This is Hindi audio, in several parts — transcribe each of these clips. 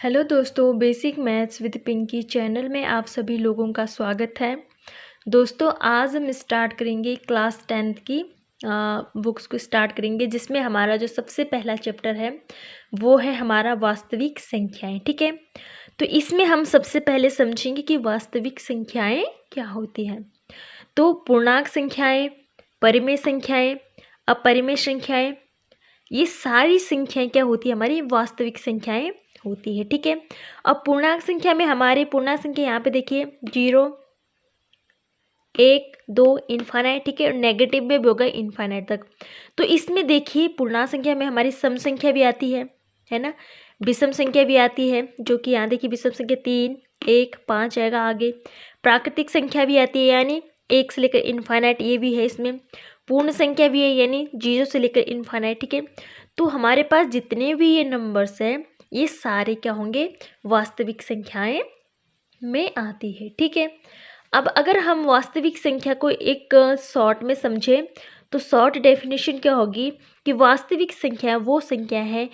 हेलो दोस्तों, basic maths with Pinky channel में आप सभी लोगों का स्वागत है। दोस्तों, आज हम स्टार्ट करेंगे क्लास 10th की बुक्स को स्टार्ट करेंगे, जिसमें हमारा जो सबसे पहला चैप्टर है वो है हमारा वास्तविक संख्याएं। ठीक है, तो इसमें हम सबसे पहले समझेंगे कि वास्तविक संख्याएं क्या होती हैं। तो पूर्णांक संख्याएं, परिमेय संख्याएं, अपरिमेय संख्याएं, ये सारी संख्याएं क्या होती है, हमारी वास्तविक संख्याएं होती है। ठीक है, अब पूर्णांक संख्या में हमारे पूर्णांक संख्या यहाँ पे देखिए 0, 1, 2 इनफाइनाइट। ठीक है, और नेगेटिव में भी होगा इनफाइनाइट तक। तो इसमें देखिए पूर्णांक संख्या में हमारी सम संख्या भी आती है ना, विषम संख्या भी आती है, जो कि यहाँ देखिए विषम संख्या 3, 1, 5 आएगा आगे। प्राकृतिक संख्या भी आती है, यानी 1 से लेकर इनफाइनाइट, ये भी है इसमें। पूर्ण संख्या भी है, यानी 0 से लेकर इनफाइनाइट। ठीक है, तो हमारे पास जितने भी ये नंबर्स हैं ये सारे क्या होंगे, वास्तविक संख्याएं में आती है। ठीक है, अब अगर हम वास्तविक संख्या को एक शॉर्ट में समझें तो शॉर्ट डेफिनेशन क्या होगी कि वास्तविक संख्या वो संख्या है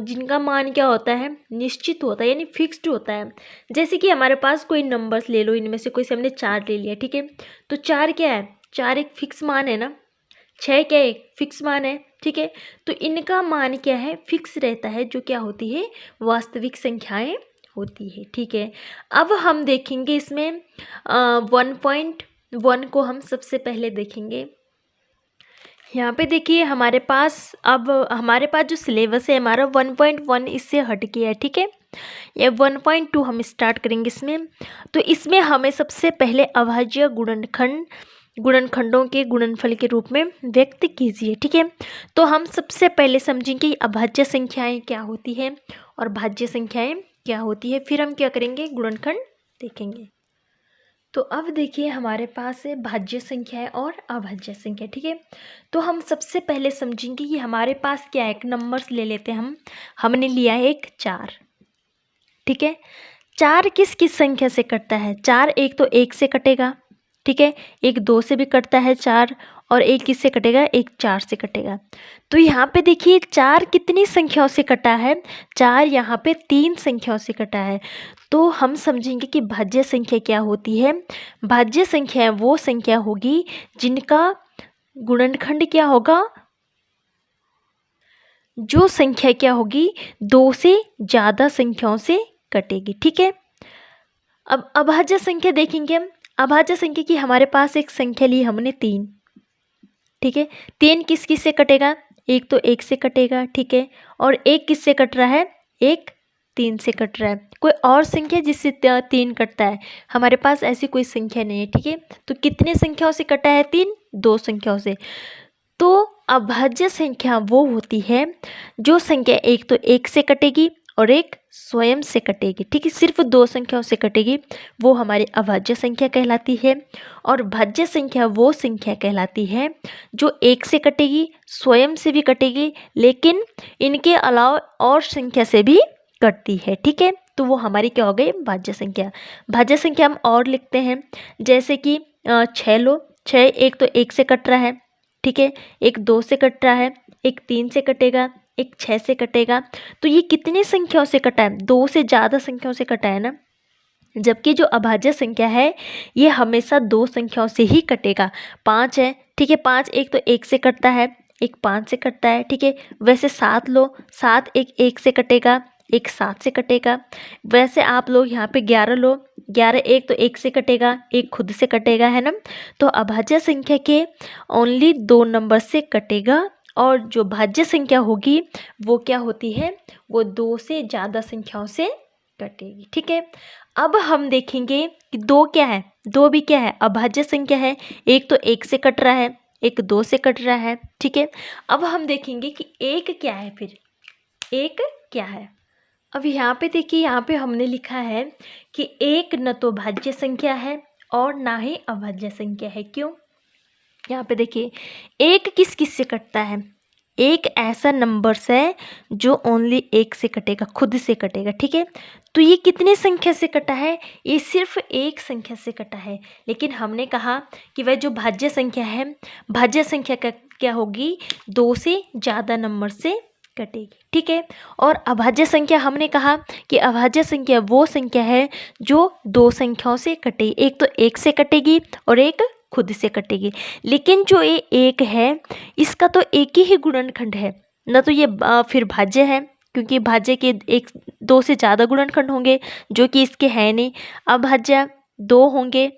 जिनका मान क्या होता है, निश्चित होता है, यानी फिक्स्ड होता है। जैसे कि हमारे पास कोई नंबर्स ले लो, इनमें से कोई से हमने 4 ले लिया। ठीक है, तो 4 क्या है, 4 एक फिक्स मान है ना, 6 क्या एक फिक्स मान है। ठीक है, तो इनका मान क्या है, फिक्स रहता है, जो क्या होती है, वास्तविक संख्याएं होती है। ठीक है, अब हम देखेंगे इसमें 1.1 को हम सबसे पहले देखेंगे। यहाँ पे देखिए हमारे पास जो सिलेबस है हमारा 1.1 इससे हट गया है। ठीक है, ये 1.2 हम स्टार्ट करेंगे इसमें। तो इसमें हमें सबसे पहले अभाज्य गुणनखंडों के गुणनफल के रूप में व्यक्त कीजिए। ठीक है, तो हम सबसे पहले समझेंगे अभाज्य संख्याएं क्या होती है और भाज्य संख्याएं क्या होती है, फिर हम क्या करेंगे, गुणनखंड देखेंगे। तो अब देखिए हमारे पास है भाज्य संख्या है और अभाज्य संख्या। ठीक है, तो हम सबसे पहले समझेंगे कि हमारे पास क्या है, एक नंबर्स ले लेते हैं हमने लिया है एक 4। ठीक है, 4 किस किस संख्या से कटता है, 4 एक तो 1 से कटेगा। ठीक है, एक 2 से भी कटता है 4, और एक किससे कटेगा, एक 4 से कटेगा। तो यहाँ पे देखिए 4 कितनी संख्याओं से कटा है, 4 यहाँ पे 3 संख्याओं से कटा है। तो हम समझेंगे कि भाज्य संख्या क्या होती है। भाज्य संख्या वो संख्या होगी जिनका गुणनखंड क्या होगा, जो संख्या क्या होगी 2 से ज़्यादा संख्याओं से कटेगी। ठीक है, अब अभाज्य संख्या देखेंगे हम। अभाज्य संख्या की हमारे पास एक संख्या ली हमने 3। ठीक है, 3 किस किस से कटेगा, एक तो 1 से कटेगा। ठीक है, और एक किस से कट रहा है, एक 3 से कट रहा है। कोई और संख्या जिससे 3 कटता है, हमारे पास ऐसी कोई संख्या नहीं है। ठीक है, तो कितने संख्याओं से कटा है 3, 2 संख्याओं से। तो अभाज्य संख्या वो होती है जो संख्या एक तो 1 से कटेगी और एक स्वयं से कटेगी। ठीक है, सिर्फ 2 संख्याओं से कटेगी, वो हमारी अभाज्य संख्या कहलाती है। और भाज्य संख्या वो संख्या कहलाती है जो 1 से कटेगी, स्वयं से भी कटेगी, लेकिन इनके अलावा और संख्या से भी कटती है। ठीक है, तो वो हमारी क्या हो गई, भाज्य संख्या। भाज्य संख्या हम और लिखते हैं, जैसे कि 6 लो, 6 एक तो 1 से कट रहा है। ठीक है, एक 2 से कट रहा है, एक 3 से कटेगा, एक 6 से कटेगा। तो ये कितनी संख्याओं से कटा है, 2 से ज़्यादा संख्याओं से कटा है ना। जबकि जो अभाज्य संख्या है ये हमेशा 2 संख्याओं से ही कटेगा। 5 है, ठीक है, 5 एक तो 1 से कटता है, एक 5 से कटता है। ठीक है, वैसे 7 लो, 7 एक 1 से कटेगा, एक 7 से कटेगा। वैसे आप लोग यहाँ पे 11 लो, 11 एक तो 1 से कटेगा, एक खुद से कटेगा, है ना। तो अभाज्य संख्या के ओनली 2 नंबर से कटेगा, और जो भाज्य संख्या होगी वो क्या होती है, वो 2 से ज़्यादा संख्याओं से कटेगी। ठीक है, अब हम देखेंगे कि 2 क्या है, 2 भी क्या है, अभाज्य संख्या है। एक तो 1 से कट रहा है, एक 2 से कट रहा है। ठीक है, अब हम देखेंगे कि 1 क्या है, फिर 1 क्या है। अब यहाँ पे देखिए, यहाँ पे हमने लिखा है कि 1 न तो भाज्य संख्या है और ना ही अभाज्य संख्या है। क्यों, यहाँ पे देखिए 1 किस किस से कटता है, 1 ऐसा नंबर्स है जो ओनली 1 से कटेगा, खुद से कटेगा। ठीक है, तो ये कितनी संख्या से कटा है, ये सिर्फ 1 संख्या से कटा है। लेकिन हमने कहा कि वह जो भाज्य संख्या है, भाज्य संख्या का क्या होगी, 2 से ज़्यादा नंबर से कटेगी, ठीक है। और अभाज्य संख्या हमने कहा कि अभाज्य संख्या वो संख्या है जो दो संख्याओं से कटे, एक तो एक से कटेगी और एक खुद से कटेगी। लेकिन जो ये एक है इसका तो एक ही गुणनखंड है, न तो ये फिर भाज्य है, क्योंकि भाज्य के एक दो से ज़्यादा गुणनखंड होंगे जो कि इसके है नहीं। अभाज्य दो होंगे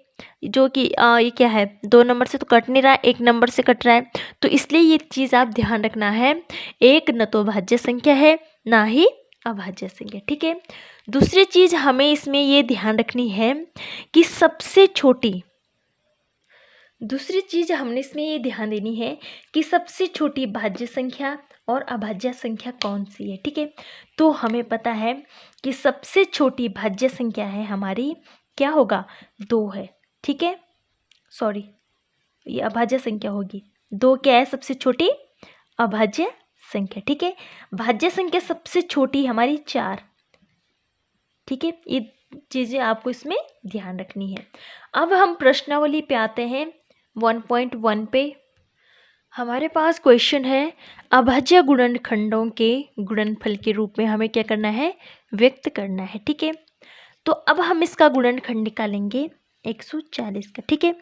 जो कि ये क्या है, 2 नंबर से तो कट नहीं रहा है, 1 नंबर से कट रहा है। तो इसलिए ये चीज़ आप ध्यान रखना है, एक न तो भाज्य संख्या है ना ही अभाज्य संख्या, ठीक है। दूसरी चीज़ हमें इसमें ये ध्यान रखनी है कि सबसे छोटी, दूसरी चीज़ हमने इसमें ये ध्यान देनी है कि सबसे छोटी भाज्य संख्या और अभाज्य संख्या कौन सी है, ठीक है। तो हमें पता है कि सबसे छोटी भाज्य संख्या है हमारी, क्या होगा, 2 है, ठीक है। सॉरी, ये अभाज्य संख्या होगी, 2 क्या है सबसे छोटी अभाज्य संख्या, ठीक है। भाज्य संख्या सबसे छोटी हमारी 4, ठीक है। ये चीज़ें आपको इसमें ध्यान रखनी है। अब हम प्रश्नावली पे आते हैं 1.1 पे। हमारे पास क्वेश्चन है, अभाज्य गुणनखंडों के गुणनफल के रूप में हमें क्या करना है, व्यक्त करना है, ठीक है। तो अब हम इसका गुणनखंड निकालेंगे 140 का, ठीक है।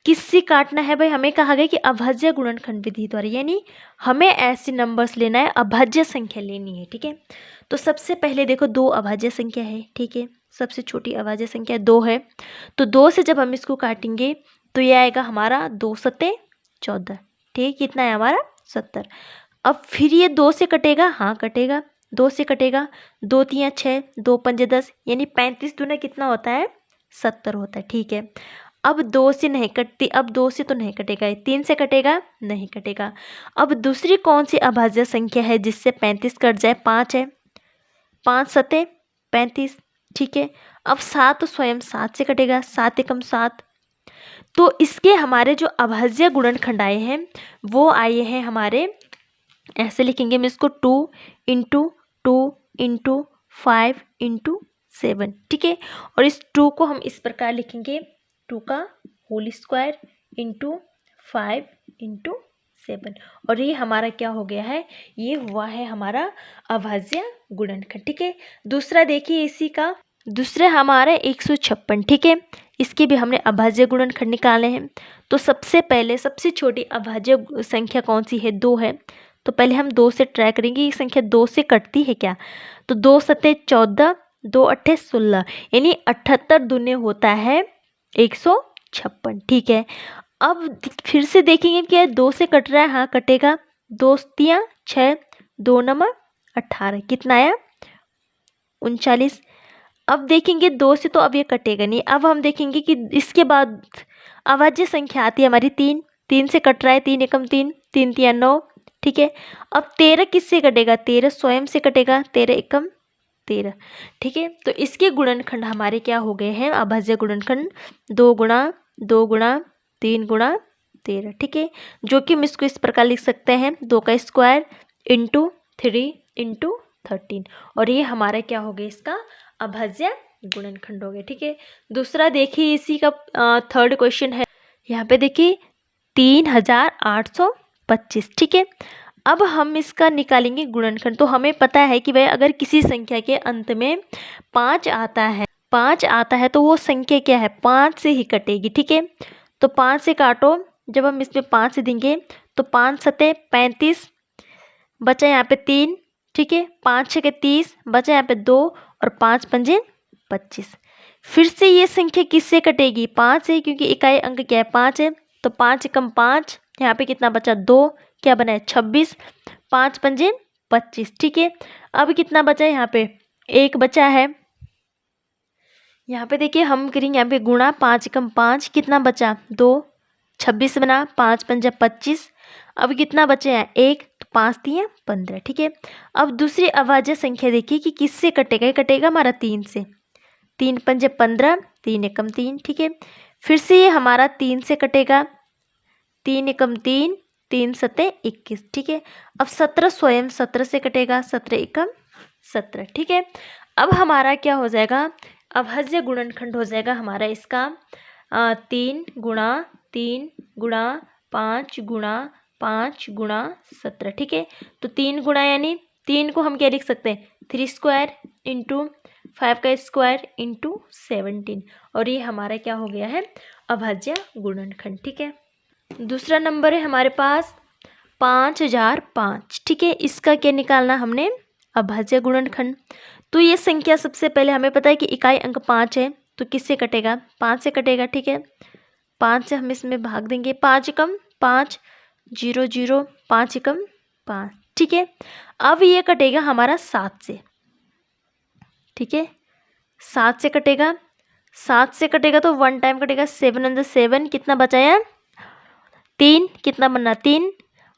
किससे काटना है भाई, हमें कहा गया कि अभाज्य गुणनखंड विधि द्वारा, यानी हमें ऐसे नंबर्स लेना है, अभाज्य संख्या लेनी है, ठीक है। तो सबसे पहले देखो 2 अभाज्य संख्या है, ठीक है। सबसे छोटी अभाज्य संख्या 2 है, तो 2 से जब हम इसको काटेंगे तो ये आएगा हमारा 2 सत्ते 14, ठीक। कितना है हमारा 70। अब फिर ये 2 से कटेगा, हाँ कटेगा, 2 से कटेगा, 2 तियाँ 6, 2 पंजे 10, यानी 35 दूना कितना होता है, 70 होता है, ठीक है। अब 2 से नहीं कटती, अब 2 से तो नहीं कटेगा, 3 से कटेगा, नहीं कटेगा। अब दूसरी कौन सी अभाज्य संख्या है जिससे 35 कट जाए, 5 है, 5 सत्ते 35, ठीक है। अब 7 तो स्वयं 7 से कटेगा, 7 एकम 7। तो इसके हमारे जो अभाज्य गुणनखंड आए हैं वो आए हैं हमारे, ऐसे लिखेंगे हम इसको 2 इंटू 2 इंटू 5 इंटू 7, ठीक है। और इस 2 को हम इस प्रकार लिखेंगे, 2 का होल स्क्वायर इंटू 5 इंटू 7, और ये हमारा क्या हो गया है, ये हुआ है हमारा अभाज्य गुणनखंड, ठीक है। दूसरा देखिए इसी का, दूसरा हमारा 156, ठीक है। इसके भी हमने अभाज्य गुणनखंड निकाले हैं। तो सबसे पहले सबसे छोटी अभाज्य संख्या कौन सी है, 2 है। तो पहले हम 2 से ट्राई करेंगे, ये संख्या 2 से कटती है क्या, तो 2 सत्ते 14, 2 अट्ठे 16, यानी 78 दूने होता है 156, ठीक है। अब फिर से देखेंगे क्या 2 से कट रहा है, हाँ कटेगा, 2 तियाँ 6, 2 नमक 18, कितना आया 39। अब देखेंगे 2 से तो अब ये कटेगा नहीं। अब हम देखेंगे कि इसके बाद अभाज्य संख्या आती है हमारी 3, 3 से कट रहा है, 3 एकम 3, 3 तिया 9, ठीक है। अब 13 किससे कटेगा, 13 स्वयं से कटेगा, 13 एकम 13, ठीक है। तो इसके गुणनखंड हमारे क्या हो गए हैं, अभाज्य गुणनखंड 2 गुणा 2 गुणा 3 गुणा 13, ठीक है। जो कि हम इसको इस प्रकार लिख सकते हैं, 2 का स्क्वायर इंटू 3 इंटू 13, और ये हमारा क्या हो गया, इसका अभाज्य गुणनखंड हो गया, ठीक है। दूसरा देखिए इसी का थर्ड क्वेश्चन है, यहाँ पे देखिए 3825, ठीक है। अब हम इसका निकालेंगे गुणनखंड। तो हमें पता है कि भाई अगर किसी संख्या के अंत में 5 आता है, 5 आता है तो वो संख्या क्या है, 5 से ही कटेगी, ठीक है। तो 5 से काटो, जब हम इसमें 5 से देंगे तो 5 सत्ते 35, बचा यहाँ पे 3, ठीक है। 5 छः 30, बचा यहाँ पे 2, और 5 पंजे 25। फिर से ये संख्या किससे कटेगी, 5 से, क्योंकि इकाई अंक क्या है 5 है। तो 5 एकम 5, यहाँ पे कितना बचा 2, क्या बना है 26, 5 पंजे 25, ठीक है। अब कितना बचा है, यहाँ पे 1 बचा है। यहाँ पे देखिए हम करेंगे यहाँ पे गुणा, 5 एकम 5, कितना बचा 2, 26 बना, 5 पंजा 25। अब कितना बचे हैं 1, तो 5 तियाँ 15, ठीक है। अब दूसरी अभाज्य संख्या देखिए कि किससे कटेगा, ये कटेगा हमारा 3 से, 3 पंजे 15, 3 एकम 3, ठीक है। फिर से ये हमारा 3 से कटेगा, 3 एकम 3, 3 सत्ते 21, ठीक है। अब 17 स्वयं 17 से कटेगा, 17 एकम 17, ठीक है। अब हमारा क्या हो जाएगा, अभाज्य गुणनखंड हो जाएगा हमारा इसका 3 गुणा 3 गुणा 5 गुणा 5 गुणा 17, ठीक है। तो 3 गुणा यानी 3 को हम क्या लिख सकते हैं, 3 स्क्वायर इंटू 5 का स्क्वायर इंटू 17, और ये हमारा क्या हो गया है, अभाज्य गुणनखंड। ठीक है, दूसरा नंबर है हमारे पास 5005। ठीक है, इसका क्या निकालना हमने, अभाज्य गुणनखंड। तो ये संख्या सबसे पहले हमें पता है कि इकाई अंक 5 है, तो किससे कटेगा, 5 से कटेगा। ठीक है, 5 से हम इसमें भाग देंगे, 5 एकम 5, 0 0, 5 एकम 5। ठीक है, अब ये कटेगा हमारा 7 से। ठीक है, 7 से कटेगा, 7 से कटेगा तो 1 टाइम कटेगा, 7 अंदर 7, कितना बचाया 3, कितना बनना 3,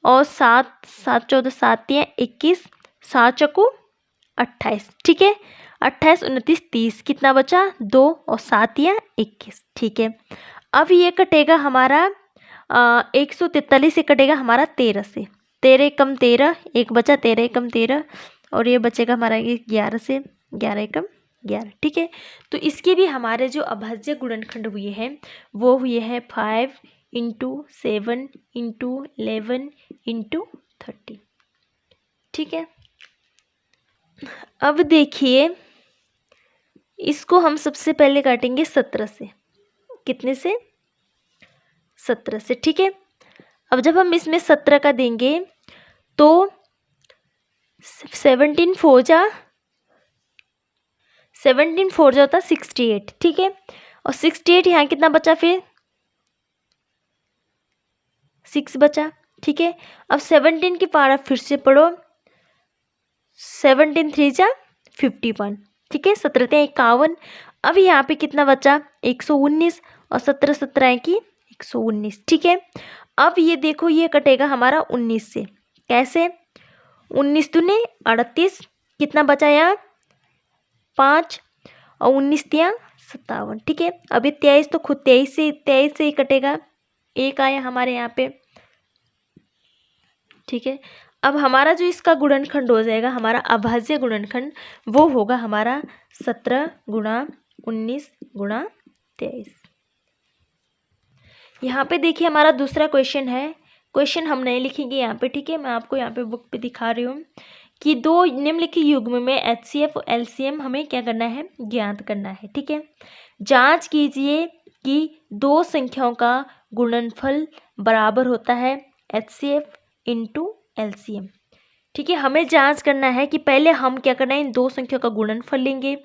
और 7 7 14 7 या 21, 7 चौको 28। ठीक है, 28 29 30, कितना बचा 2, और 7 या 21। ठीक है, अब ये कटेगा हमारा 143 से कटेगा हमारा 13 से, 13 एकम 13, एक बचा 13 एकम 13, और ये बचेगा हमारा 11 से, 11 एकम 11। ठीक है, तो इसके भी हमारे जो अभाज्य गुणनखंड हुए हैं वो हुए हैं 5 इंटू 7 इंटू 11 इंटू 30। ठीक है, अब देखिए इसको हम सबसे पहले काटेंगे 17 से, कितने से, 17 से। ठीक है, अब जब हम इसमें 17 का देंगे तो 17 4 जा होता 68। ठीक है, और 68 यहाँ कितना बचा, फिर 6 बचा। ठीक है, अब 17 की पावर फिर से पढ़ो, 17 3 जा 51। ठीक है, 17 51। अब यहाँ पे कितना बचा 119, और 17 17 की 119। ठीक है, अब ये देखो ये कटेगा हमारा 19 से, कैसे, 19 दूने 38, कितना बचा यहाँ 5, और 19 तिया 57। ठीक है, अभी 23 तो खुद 23 से ही कटेगा, एक आया हमारे यहाँ पे। ठीक है, अब हमारा जो इसका गुणनखंड हो जाएगा, हमारा अभाज्य गुणनखंड, वो होगा हमारा 17 गुणा 19 गुणा 23। यहाँ पे देखिए हमारा दूसरा क्वेश्चन है, क्वेश्चन हम नहीं लिखेंगे यहाँ पे। ठीक है, मैं आपको यहाँ पे बुक पे दिखा रही हूँ कि दो निम्नलिखित युग्म में HCF और LCM हमें क्या करना है, ज्ञात करना है। ठीक है, जांच कीजिए कि दो संख्याओं का गुणनफल बराबर होता है HCF इंटू LCM। ठीक है, हमें जांच करना है कि पहले हम क्या करना है, इन दो संख्याओं का गुणनफल लेंगे,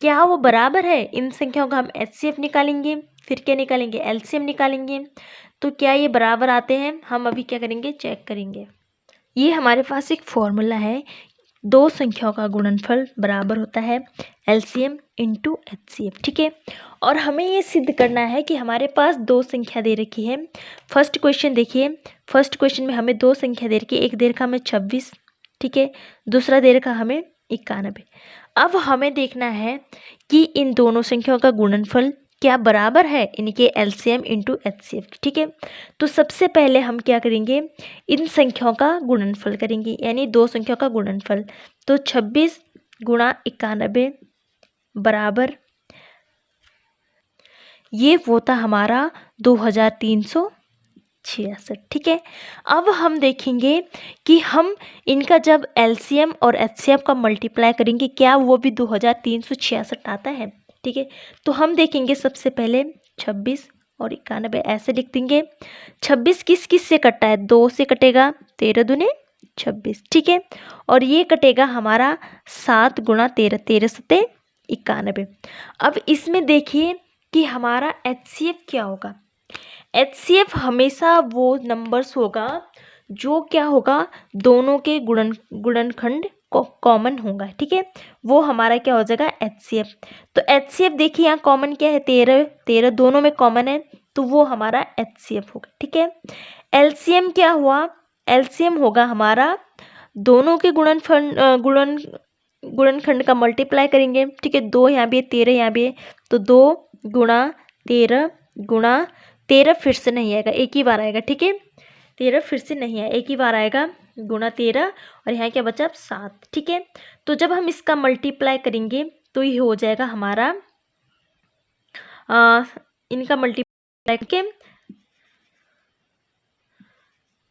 क्या वो बराबर है, इन संख्याओं का हम HCF निकालेंगे, फिर क्या निकालेंगे, LCM निकालेंगे, तो क्या ये बराबर आते हैं, हम अभी क्या करेंगे, चेक करेंगे। ये हमारे पास एक फॉर्मूला है, दो संख्याओं का गुणनफल बराबर होता है LCM इंटू HCF। ठीक है, और हमें ये सिद्ध करना है कि हमारे पास दो संख्या दे रखी है। फर्स्ट क्वेश्चन देखिए, फर्स्ट क्वेश्चन में हमें दो संख्या दे रखी है, एक दे रखा हमें 26। ठीक है, दूसरा दे रखा हमें 91। अब हमें देखना है कि इन दोनों संख्याओं का गुणनफल क्या बराबर है इनके LCM इंटू HCF। ठीक है, तो सबसे पहले हम क्या करेंगे, इन संख्याओं का गुणनफल करेंगे, यानी दो संख्याओं का गुणनफल। तो 26 गुणा 91 बराबर, ये वो था हमारा 2366। ठीक है, अब हम देखेंगे कि हम इनका जब LCM और HCF का मल्टीप्लाई करेंगे, क्या वो भी 2366 आता है। ठीक है, तो हम देखेंगे सबसे पहले 26 और 91 ऐसे लिख देंगे। 26 किस किस से कटता है, 2 से कटेगा, 13 दूने 26। ठीक है, और ये कटेगा हमारा 7 गुणा 13, 13 सते 91। अब इसमें देखिए कि हमारा HCF क्या होगा, HCF हमेशा वो नंबर्स होगा जो क्या होगा, दोनों के गुणनखंड कॉमन होगा। ठीक है, वो हमारा क्या हो जाएगा HCF। तो HCF देखिए यहाँ कॉमन क्या है, 13 13 दोनों में कॉमन है, तो वो हमारा HCF होगा। ठीक है, LCM क्या हुआ, LCM होगा हमारा दोनों के गुणनखंड का मल्टीप्लाई करेंगे। ठीक है, 2 यहाँ भी है, 13 यहाँ भी है, तो 2 गुणा 13 फिर से नहीं आएगा, एक ही बार आएगा। ठीक है, 13 फिर से नहीं आएगा, एक ही बार आएगा, गुणा 13, और यहाँ क्या बचा 7। ठीक है, तो जब हम इसका मल्टीप्लाई करेंगे तो ये हो जाएगा हमारा इनका मल्टीप्लाई करके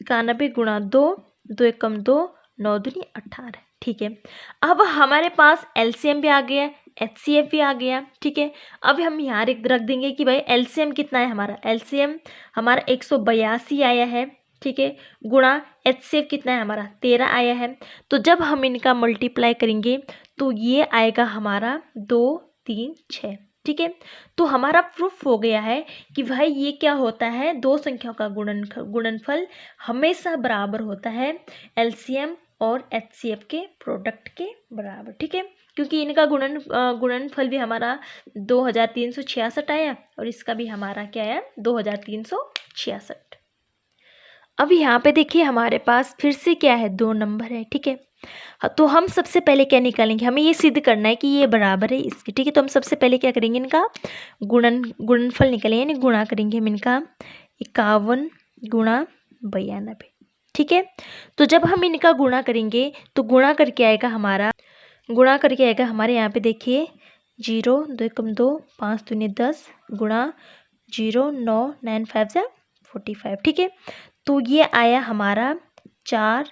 91 गुणा 2, 2 एकम 2, 9 दूनी 18। ठीक है। अब हमारे पास एलसीएम भी आ गया, एचसीएफ भी आ गया, ठीक है। अब हम यहाँ रख देंगे कि भाई एलसीएम कितना है हमारा, एलसीएम हमारा 182 आया है, ठीक है, गुणा एचसीएफ कितना है हमारा 13 आया है। तो जब हम इनका मल्टीप्लाई करेंगे तो ये आएगा हमारा 2 3 6, ठीक है। तो हमारा प्रूफ हो गया है कि भाई ये क्या होता है, दो संख्याओं का गुणनफल हमेशा बराबर होता है एलसीएम और एचसीएफ के प्रोडक्ट के बराबर, ठीक है। क्योंकि इनका गुणनफल भी हमारा 2366 आया और इसका भी हमारा क्या है 2366। अब यहाँ पे देखिए हमारे पास फिर से क्या है, 2 नंबर है, ठीक है। तो हम सबसे पहले क्या निकालेंगे, हमें ये सिद्ध करना है कि ये बराबर है इसके, ठीक है। तो हम सबसे पहले क्या करेंगे, इनका गुणनफल निकालेंगे, यानी गुणा करेंगे हम इनका 51 गुणा 92, ठीक है। तो जब हम इनका गुणा करेंगे तो गुणा करके आएगा हमारे यहाँ पे देखिए 0 2 कम 2 5 दूनी 10 गुणा 0 9 9 5 जा 45, ठीक है। तो ये आया हमारा 4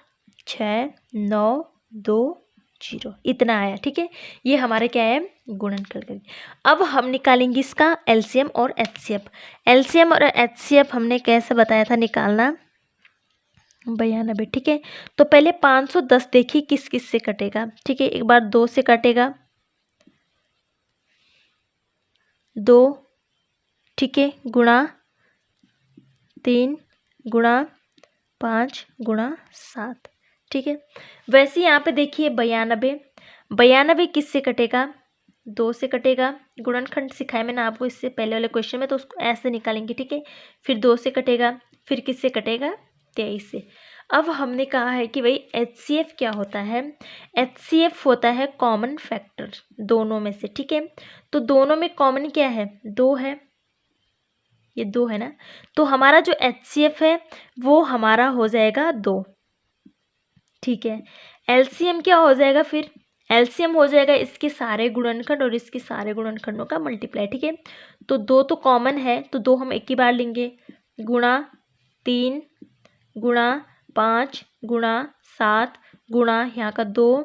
6 9 2 0, इतना आया, ठीक है। ये हमारे क्या है गुणनफल करेंगे। अब हम निकालेंगे इसका एलसीएम और एचसीएफ। एलसीएम और एचसीएफ हमने कैसे बताया था निकालना, 92, ठीक है। तो पहले 510 देखिए किस किस से कटेगा, ठीक है। एक बार 2 से कटेगा, 2, ठीक है, गुणा 3 गुणा 5 गुणा 7, ठीक है। वैसे यहाँ पे देखिए 92 किस से कटेगा, 2 से कटेगा। गुणनखंड सिखाया मैंने आपको इससे पहले वाले क्वेश्चन में, तो उसको ऐसे निकालेंगे, ठीक है। फिर 2 से कटेगा, फिर किस से कटेगा 23 से। अब हमने कहा है कि भाई एचसीएफ क्या होता है, एचसीएफ होता है कॉमन फैक्टर दोनों में से, ठीक है। तो दोनों में कॉमन क्या है, 2 है, ये 2 है ना। तो हमारा जो एचसीएफ है वो हमारा हो जाएगा 2, ठीक है। एलसीएम क्या हो जाएगा, फिर एलसीएम हो जाएगा इसके सारे गुणनखंड और इसके सारे गुणनखंडों का मल्टीप्लाई, ठीक है। तो 2 तो कॉमन है, तो 2 हम एक ही बार लेंगे, गुणा 3 गुणा 5 गुणा 7 गुणा यहाँ का 2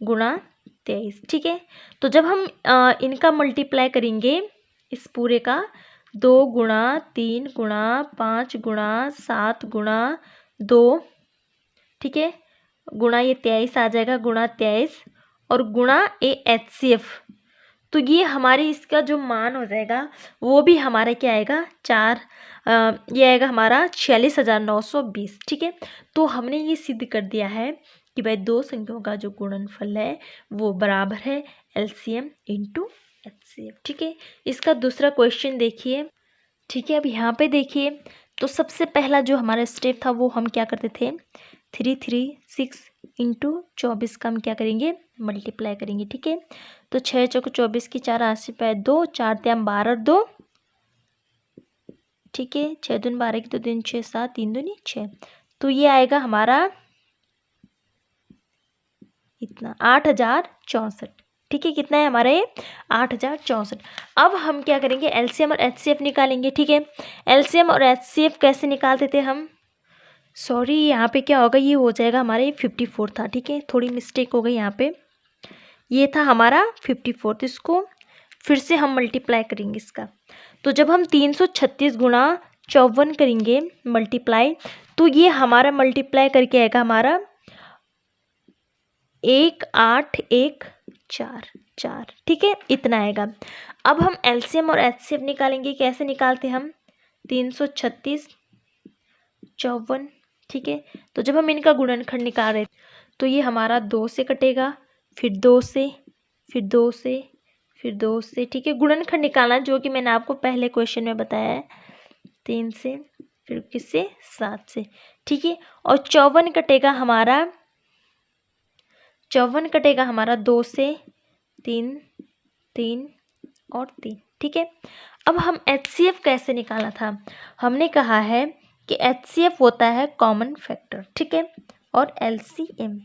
गुणा 23, ठीक है। तो जब हम इनका मल्टीप्लाई करेंगे इस पूरे का, 2 गुणा 3 गुणा 5 गुणा 7 गुणा 2, ठीक है, गुणा ये 23 आ जाएगा, गुणा 23 और गुणा एचसीएफ। तो ये हमारे इसका जो मान हो जाएगा वो भी हमारा क्या आएगा, 4, ये आएगा हमारा 46,920, ठीक है। तो हमने ये सिद्ध कर दिया है कि भाई दो संख्याओं का जो गुणनफल है वो बराबर है एलसीएम इंटू एचसीएफ, ठीक है। इसका दूसरा क्वेश्चन देखिए, ठीक है। अब यहाँ पे देखिए, तो सबसे पहला जो हमारा स्टेप था वो हम क्या करते थे, 336 इंटू 24 का हम क्या करेंगे मल्टीप्लाई करेंगे, ठीक है। तो 6 चौको 24 की 4 80 पे 2 4 3 12 2, ठीक है। 6 दूनी 12 की 2 दिन 6 7 3 दूनी 6, तो ये आएगा हमारा इतना 8064, ठीक है। कितना है हमारा ये 8064। अब हम क्या करेंगे एलसीएम और एचसीएफ निकालेंगे, ठीक है। एलसीएम और एचसीएफ कैसे निकालते थे हम, सॉरी यहाँ पे क्या होगा, ये हो जाएगा हमारे 54 था, ठीक है, थोड़ी मिस्टेक हो गई यहाँ पे, ये था हमारा 54। तो इसको फिर से हम मल्टीप्लाई करेंगे इसका। तो जब हम 336 गुणा 54 करेंगे मल्टीप्लाई, तो ये हमारा मल्टीप्लाई करके आएगा हमारा 1814, ठीक है, इतना आएगा। अब हम एलसीएम और एचसीएफ निकालेंगे, कैसे निकालते हम, 336 54, ठीक है। तो जब हम इनका गुणनखंड निकाल रहे तो ये हमारा 2 से कटेगा, फिर 2 से, फिर 2 से, फिर 2 से, ठीक है। गुणनखंड निकालना जो कि मैंने आपको पहले क्वेश्चन में बताया है, 3 से, फिर किससे 7 से, ठीक है। और 54 कटेगा हमारा 2 से, 3 3 और 3, ठीक है। अब हम एचसीएफ कैसे निकाला था, हमने कहा है कि एचसीएफ होता है कॉमन फैक्टर, ठीक है। और एलसीएम,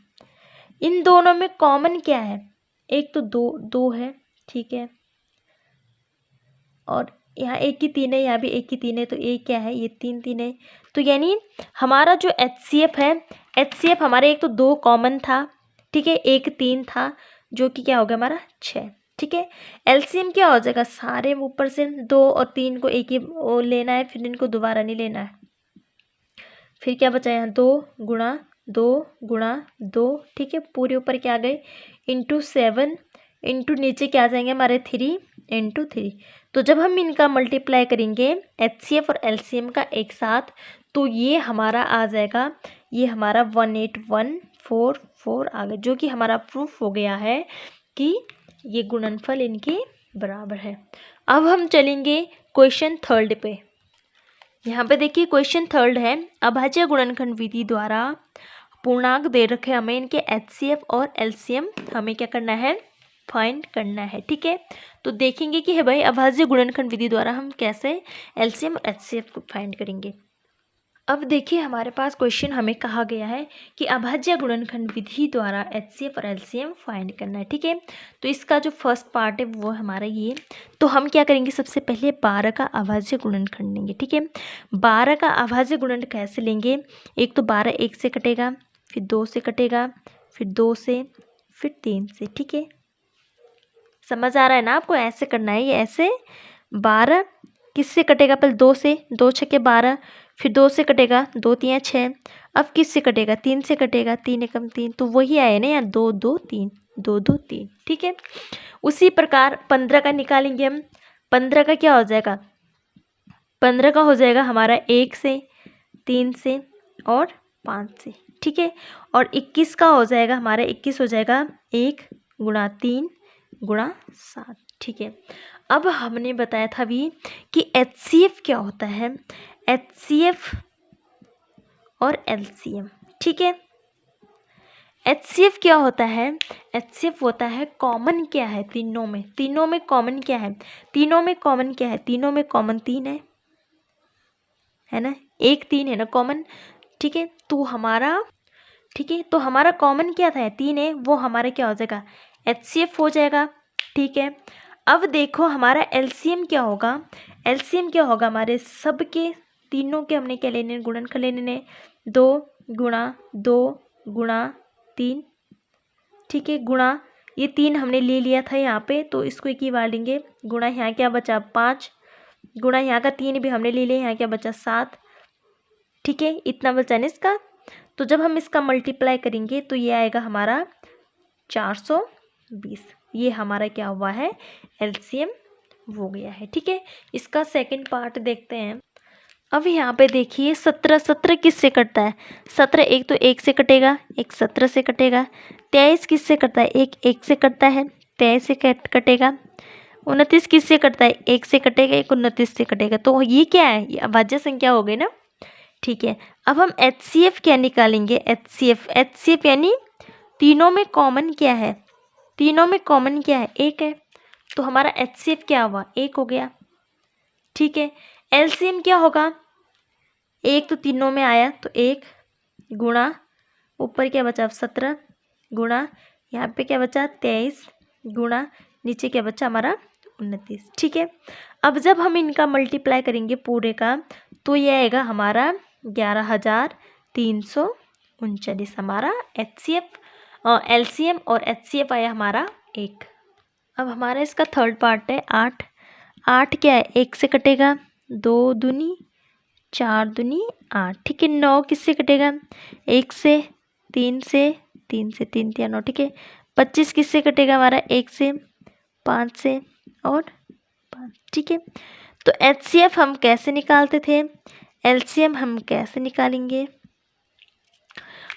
इन दोनों में कॉमन क्या है, एक तो 2 है, ठीक है, और यहाँ 1 की 3 है, यहाँ भी 1 की 3 है, तो एक क्या है, ये 3 है। तो यानी हमारा जो एचसीएफ है, एचसीएफ हमारे एक तो 2 कॉमन था, ठीक है, एक 3 था जो कि क्या हो गया हमारा 6। ठीक है, एलसीएम क्या हो जाएगा, सारे ऊपर से 2 और 3 को एक ही वो लेना है, फिर इनको दोबारा नहीं लेना है। फिर क्या बचा यहाँ 2 गुणा 2 गुणा 2। ठीक है, पूरे ऊपर क्या आ गए इंटू 7 इंटू नीचे क्या आ जाएंगे हमारे 3 इंटू 3। तो जब हम इनका मल्टीप्लाई करेंगे एचसीएफ और एलसीएम का एक साथ, तो ये हमारा आ जाएगा, ये हमारा 18144 आ गया, जो कि हमारा प्रूफ हो गया है कि ये गुणनफल इनके बराबर है। अब हम चलेंगे क्वेश्चन 3 पे। यहाँ पे देखिए क्वेश्चन 3 है, अभाज्य गुणनखंड विधि द्वारा पूर्णांक दे रखे हमें, इनके एचसीएफ और एलसीएम हमें क्या करना है, फाइंड करना है। ठीक है, तो देखेंगे कि है भाई अभाज्य गुणनखंड विधि द्वारा हम कैसे एलसीएम और एचसीएफ को फाइंड करेंगे। अब देखिए हमारे पास क्वेश्चन हमें कहा गया है कि अभाज्य गुणनखंड विधि द्वारा एचसीएफ और एलसीएम फाइंड करना है। ठीक है, तो इसका जो फर्स्ट पार्ट है वो हमारा ये, तो हम क्या करेंगे, सबसे पहले 12 का अभाज्य गुणनखंड लेंगे। ठीक है, 12 का अभाज्य गुणनखंड कैसे लेंगे, एक तो 12 1 से कटेगा, फिर 2 से कटेगा, फिर 2 से, फिर 3 से। ठीक है, समझ आ रहा है ना आपको, ऐसे करना है ये, ऐसे 12 किससे कटेगा, पहले 2 से, 2 छक्के 12, फिर 2 से कटेगा, 2 3 6। अब किससे कटेगा, 3 से कटेगा, 3 एकम 3, तो वही आए ना यार 2 2 3 2 2 3। ठीक है, उसी प्रकार 15 का निकालेंगे हम, 15 का क्या हो जाएगा, 15 का हो जाएगा हमारा 1 से, 3 से और 5 से। ठीक है, और 21 का हो जाएगा हमारा, 21 हो जाएगा 1 गुणा 3 गुणा 7। ठीक है, अब हमने बताया था अभी कि एचसीएफ क्या होता है, एचसीएफ और एलसीएम। ठीक है, एचसीएफ क्या होता है, एचसीएफ होता है कॉमन क्या है तीनों में, तीनों में कॉमन क्या है, तीनों में कॉमन क्या है, तीनों में कॉमन 3 है ना, 1 3 है ना कॉमन। ठीक है, तो हमारा, ठीक है, तो हमारा कॉमन क्या था 3 है, वो हमारा क्या हो जाएगा एचसीएफ हो जाएगा। ठीक है, अब देखो हमारा एलसीएम क्या होगा, एलसीएम क्या होगा, हमारे सबके तीनों के हमने क्या लेने, गुणनखंड लेने, 2 गुणा 2 गुणा 3। ठीक है, गुणा ये 3 हमने ले लिया था यहाँ पे, तो इसको एक ही बार लेंगे, गुणा यहाँ क्या बचा 5, गुणा यहाँ का 3 भी हमने ले लिया, यहाँ क्या बचा 7। ठीक है, इतना बचा ना इसका, तो जब हम इसका मल्टीप्लाई करेंगे तो ये आएगा हमारा 420। ये हमारा क्या हुआ है, एलसीएम हो गया है। ठीक है, इसका सेकंड पार्ट देखते हैं। अब यहाँ पे देखिए 17 17 किससे कटता है, 17 एक तो 1 से कटेगा, एक 17 से कटेगा। 23 किससे कटता है, 1 1 से कटता है, 23 से कटेगा। 29 किससे कटता है, 1 से कटेगा, 1 29 से कटेगा। तो ये क्या है, ये अभाज्य संख्या हो गई ना। ठीक है, अब हम एचसीएफ क्या निकालेंगे, एचसीएफ, एचसीएफ यानी तीनों में कॉमन क्या है, तीनों में कॉमन क्या है 1 है, तो हमारा एचसीएफ क्या हुआ 1 हो गया। ठीक है, एलसीएम क्या होगा, 1 तो तीनों में आया तो 1 गुणा ऊपर क्या बचा 17 गुणा यहाँ पे क्या बचा 23 गुणा नीचे क्या बचा हमारा 29। ठीक है, अब जब हम इनका मल्टीप्लाई करेंगे पूरे का, तो ये आएगा हमारा 11,339 हमारा एचसीएफ, एलसीएम और एचसीएफ आया हमारा 1। अब हमारा इसका थर्ड पार्ट है 8। 8 क्या है, 1 से कटेगा, 2 दूनी 4 दूनी 8। ठीक है, 9 किससे कटेगा, 1 से, 3 से, 3 से 3 3 9। ठीक है, 25 किससे कटेगा हमारा, 1 से, 5 से और 5। ठीक है, तो एचसीएफ हम कैसे निकालते थे, एलसीएम हम कैसे निकालेंगे,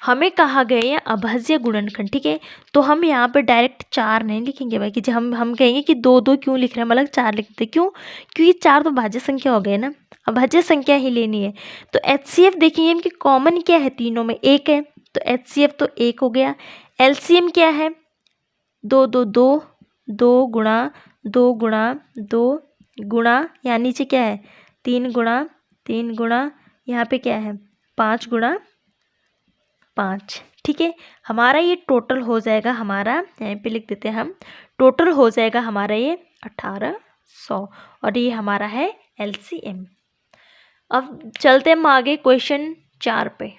हमें कहा गया है अभाज्य गुणनखंड। ठीक है, तो हम यहाँ पे डायरेक्ट 4 नहीं लिखेंगे भाई, कि जब हम कहेंगे कि 2 2 क्यों लिख रहे हैं, मतलब 4 लिखते, क्यों, क्योंकि 4 तो भाज्य संख्या हो गए ना, अभाज्य संख्या ही लेनी है। तो एचसीएफ देखिए इनकी कॉमन क्या है, तीनों में 1 है, तो एचसीएफ तो 1 हो गया। एलसीएम क्या है, 2 2 2 2 गुणा 2 गुणा 2 गुणा यहाँ नीचे क्या है 3 गुणा यहाँ पे क्या है 5 गुणा 5। ठीक है, हमारा ये टोटल हो जाएगा, हमारा यहाँ पे लिख देते हैं हम, टोटल हो जाएगा हमारा ये 1800, और ये हमारा है एलसीएम। अब चलते हम आगे क्वेश्चन 4 पे।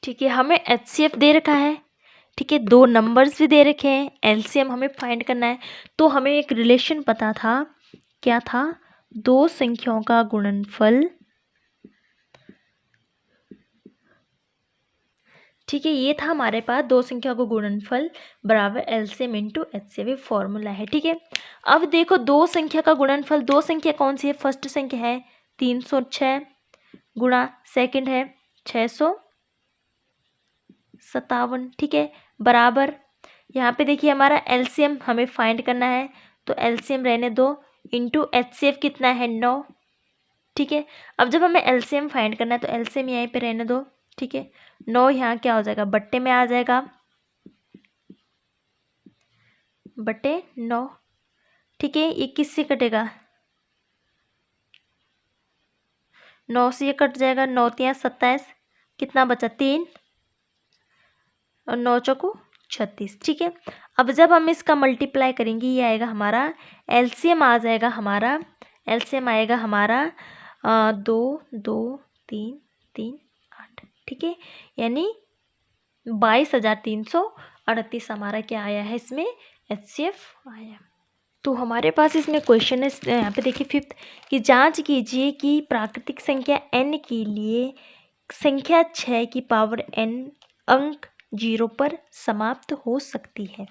ठीक है, हमें एचसीएफ दे रखा है। ठीक है, दो नंबर्स भी दे रखे हैं, एलसीएम हमें फाइंड करना है। तो हमें एक रिलेशन पता था, क्या था, दो संख्याओं का गुणनफल, ठीक है, ये था हमारे पास दो संख्या का गुणनफल बराबर एलसीएम इंटू एचसीएफ फॉर्मूला है। ठीक है, अब देखो दो संख्या का गुणनफल, दो संख्या कौन सी है, फर्स्ट संख्या है 306 गुणा सेकंड है 657, ठीक है, बराबर यहाँ पे देखिए हमारा एलसीएम हमें फाइंड करना है, तो एलसीएम रहने दो इंटू एचसीएफ कितना है 9, ठीक है। अब जब हमें एलसीएम फाइंड करना है तो एलसीएम यहीं पे रहने दो, ठीक है, 9 यहाँ क्या हो जाएगा, बट्टे में आ जाएगा, बट्टे 9, ठीक है। ये किससे कटेगा, 9 से ये कट जाएगा, 9 तिया 27, कितना बचा 3 और 9 चौको 36, ठीक है। अब जब हम इसका मल्टीप्लाई करेंगे ये आएगा हमारा एलसीएम आ जाएगा हमारा, एलसीएम आएगा हमारा 2 2 3 3 8, ठीक है, यानी 22,338 हमारा क्या आया है इसमें एचसीएफ आया। तो हमारे पास इसमें क्वेश्चन है, यहाँ पे देखिए 5th कि जांच कीजिए कि प्राकृतिक संख्या n के लिए संख्या 6 की पावर n अंक 0 पर समाप्त हो सकती है,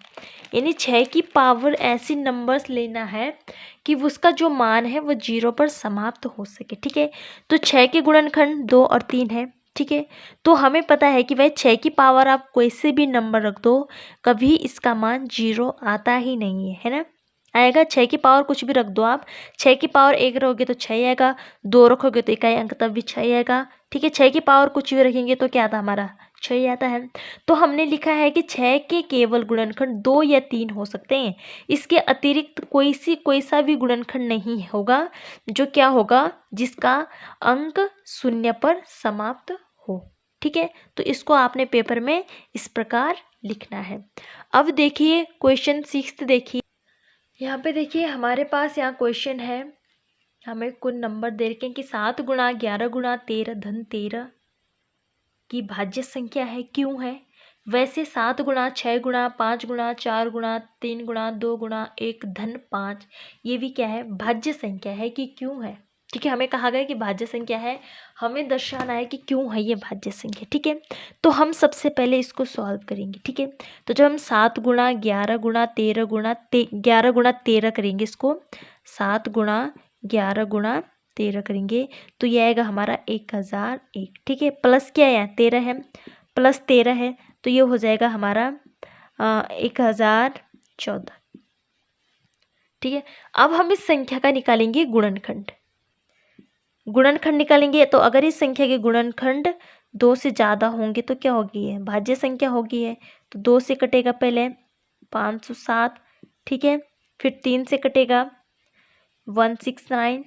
यानी 6 की पावर ऐसी नंबर्स लेना है कि उसका जो मान है वो 0 पर समाप्त हो सके, ठीक है। तो 6 के गुणनखंड 2 और 3 है, ठीक है, तो हमें पता है कि भाई 6 की पावर आप कोई से भी नंबर रख दो कभी इसका मान 0 आता ही नहीं है ना, आएगा 6 की पावर कुछ भी रख दो आप, 6 की पावर 1 रखोगे तो 6 आएगा, 2 रखोगे तो इकाई अंक तब भी 6 आएगा, ठीक है। 6 की पावर कुछ भी रखेंगे तो क्या आता हमारा 6 आता है। तो हमने लिखा है कि 6 के केवल गुणनखंड 2 या 3 हो सकते हैं, इसके अतिरिक्त कोई सा भी गुणनखंड नहीं होगा जो क्या होगा, जिसका अंक 0 पर समाप्त हो, ठीक है। तो इसको आपने पेपर में इस प्रकार लिखना है। अब देखिए क्वेश्चन 6 देखिए, यहाँ पे देखिए हमारे पास यहाँ क्वेश्चन है, हमें कुल नंबर दे रखे हैं कि 7 गुणा 11 गुणा 13 धन 13 की भाज्य संख्या है, क्यों है। वैसे 7 गुणा 6 गुणा 5 गुणा 4 गुणा 3 गुणा 2 गुणा 1 धन 5 ये भी क्या है, भाज्य संख्या है कि क्यों है, ठीक है। हमें कहा गया कि भाज्य संख्या है, हमें दर्शाना है कि क्यों है ये भाज्य संख्या, ठीक है। तो हम सबसे पहले इसको सॉल्व करेंगे, ठीक है। तो जब हम 7 गुणा 11 गुणा 13 गुणा 11 गुणा 13 करेंगे, इसको 7 गुणा 11 गुणा 13 करेंगे तो ये आएगा हमारा 1001, ठीक है। प्लस क्या है 13 है, प्लस 13 है तो ये हो जाएगा हमारा 1014, ठीक है। अब हम इस संख्या का निकालेंगे गुणनखंड, गुणनखंड निकालेंगे तो अगर इस संख्या के गुणनखंड 2 से ज़्यादा होंगे तो क्या होगी है, भाज्य संख्या होगी है, तो 2 से कटेगा पहले 507, ठीक है, फिर 3 से कटेगा 169,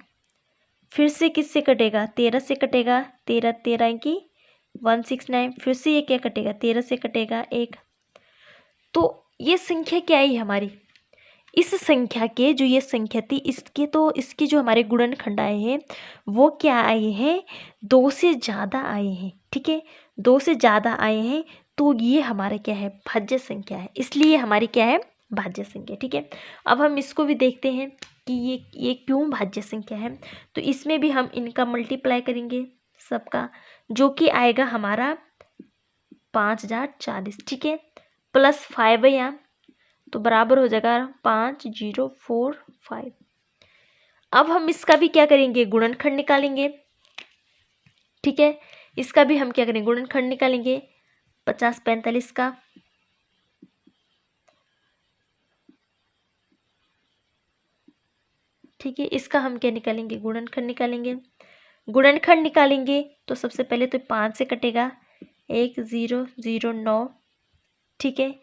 फिर से किससे कटेगा 13 से कटेगा, 13 13 की 169, फिर से ये क्या कटेगा 13 से कटेगा 1, तो ये संख्या क्या आई हमारी, इस संख्या के जो ये संख्या थी इसके तो इसके जो हमारे गुणनखंड आए हैं वो क्या आए हैं 2 से ज़्यादा आए हैं, ठीक है, 2 से ज़्यादा आए हैं तो ये हमारा क्या है भाज्य संख्या है, इसलिए हमारी क्या है भाज्य संख्या, ठीक है। अब हम इसको भी देखते हैं कि ये क्यों भाज्य संख्या है, तो इसमें भी हम इनका मल्टीप्लाई करेंगे सबका, जो कि आएगा हमारा 5040, ठीक है, प्लस 5 है यहाँ तो बराबर हो जाएगा 5045। अब हम इसका भी क्या करेंगे गुणनखंड निकालेंगे, ठीक है, इसका भी हम क्या करेंगे गुणनखंड निकालेंगे 5045 का, ठीक है, इसका हम क्या निकालेंगे गुणनखंड निकालेंगे, गुणनखंड निकालेंगे तो सबसे पहले तो 5 से कटेगा 1009, ठीक है,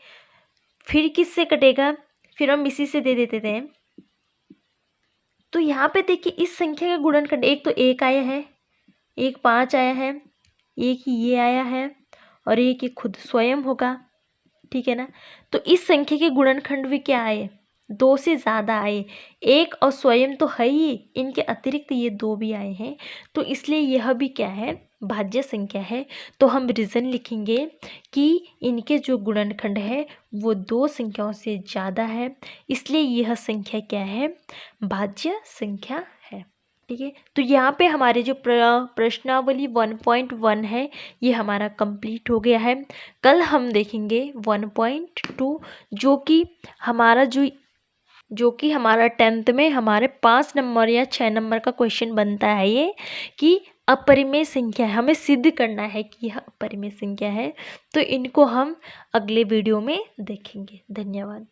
फिर किससे कटेगा, फिर हम इसी से दे देते थे, तो यहाँ पे देखिए इस संख्या का गुणनखंड एक तो 1 आया है, एक 5 आया है, एक ये आया है और एक ये खुद स्वयं होगा, ठीक है ना। तो इस संख्या के गुणनखंड भी क्या आए 2 से ज़्यादा आए, एक और स्वयं तो है ही, इनके अतिरिक्त ये 2 भी आए हैं, तो इसलिए यह भी क्या है भाज्य संख्या है तो हम रीज़न लिखेंगे कि इनके जो गुणनखंड है वो 2 संख्याओं से ज़्यादा है, इसलिए यह संख्या क्या है, भाज्य संख्या है। ठीक है, तो यहाँ पे हमारे जो प्रश्नावली 1.1 है ये हमारा कंप्लीट हो गया है। कल हम देखेंगे 1.2 जो कि हमारा 10th में हमारे 5 नंबर या 6 नंबर का क्वेश्चन बनता है, ये कि अपरिमेय संख्या है, हमें सिद्ध करना है कि यह अपरिमेय संख्या है। तो इनको हम अगले वीडियो में देखेंगे। धन्यवाद।